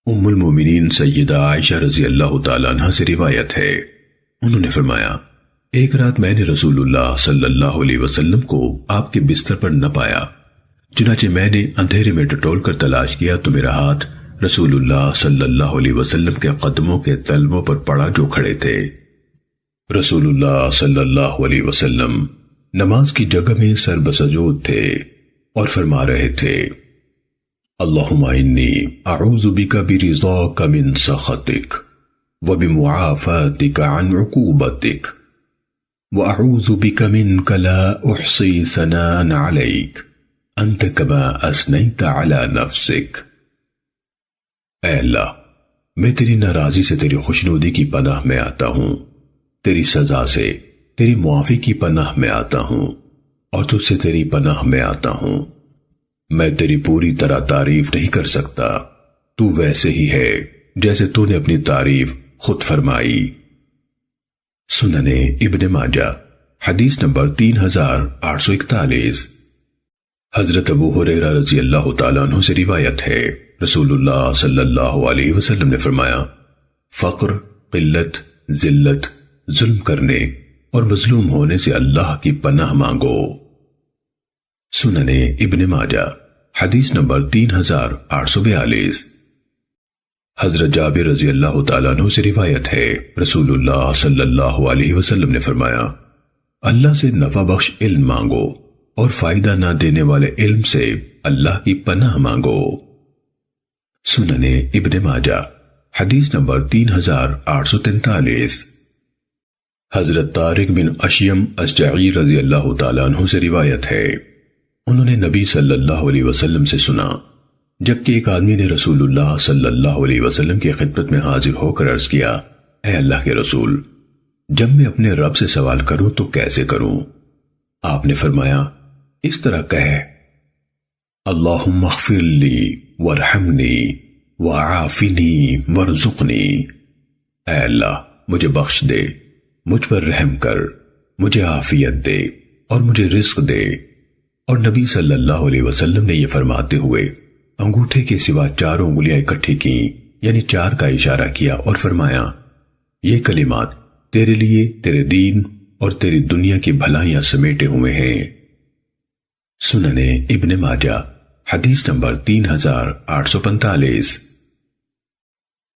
ام المومنین سیدہ عائشہ رضی اللہ تعالیٰ عنہ سے روایت ہے، انہوں نے فرمایا، ایک رات میں نے رسول اللہ صلی اللہ علیہ وسلم کو آپ کے بستر پر نہ پایا، چنانچہ میں نے اندھیرے میں ٹٹول کر تلاش کیا تو میرا ہاتھ رسول اللہ صلی اللہ علیہ وسلم کے قدموں کے تلووں پر پڑا جو کھڑے تھے۔ رسول اللہ صلی اللہ علیہ وسلم نماز کی جگہ میں سر بسجود تھے اور فرما رہے تھے، اللہم انی اعوذ بک برضاک من سخطک وبمعافاتک عن عقوبتک واعوذ بک منک لا احصی ثناء علیک انت کما اثنیت علی نفسک۔ اے اللہ، میں تیری ناراضی سے تیری خوشنودی کی پناہ میں آتا ہوں، تیری سزا سے تیری معافی کی پناہ میں آتا ہوں، اور تجھ سے تیری پناہ میں آتا ہوں۔ میں تیری پوری طرح تعریف نہیں کر سکتا، تو ویسے ہی ہے جیسے تو نے اپنی تعریف خود فرمائی۔ سنن ابن ماجہ حدیث نمبر 3841۔ حضرت ابو ہریرہ رضی اللہ تعالیٰ عنہ سے روایت ہے، رسول اللہ صلی اللہ علیہ وسلم نے فرمایا، فقر، قلت، ذلت، ظلم کرنے اور مظلوم ہونے سے اللہ کی پناہ مانگو۔ سنن ابن ماجہ حدیث نمبر 3842۔ حضرت جابر رضی اللہ تعالیٰ عنہ سے روایت ہے، رسول اللہ صلی اللہ علیہ وسلم نے فرمایا، اللہ سے نفع بخش علم مانگو اور فائدہ نہ دینے والے علم سے اللہ کی پناہ مانگو۔ سنن ابن ماجہ حدیث نمبر 3843۔ حضرت طارق بن اشیم اشجعی رضی اللہ تعالیٰ عنہ سے روایت ہے، انہوں نے نبی صلی اللہ علیہ وسلم سے سنا، جبکہ ایک آدمی نے رسول اللہ صلی اللہ علیہ وسلم کی خدمت میں حاضر ہو کر عرض کیا، اے اللہ کے رسول، جب میں اپنے رب سے سوال کروں تو کیسے کروں؟ آپ نے فرمایا، اس طرح کہے، اللہم اغفر لی وارحمنی وعافنی وارزقنی۔ اے اللہ، مجھے بخش دے، مجھ پر رحم کر، مجھے عافیت دے اور مجھے رزق دے۔ اور نبی صلی اللہ علیہ وسلم نے یہ فرماتے ہوئے انگوٹھے کے سوا 4 انگلیاں اکٹھی کی، یعنی 4 کا اشارہ کیا اور فرمایا، یہ کلمات تیرے لیے تیرے دین اور تیری دنیا کی بھلائیاں سمیٹے ہوئے ہیں۔ سنن ابن ماجہ حدیث نمبر 3845۔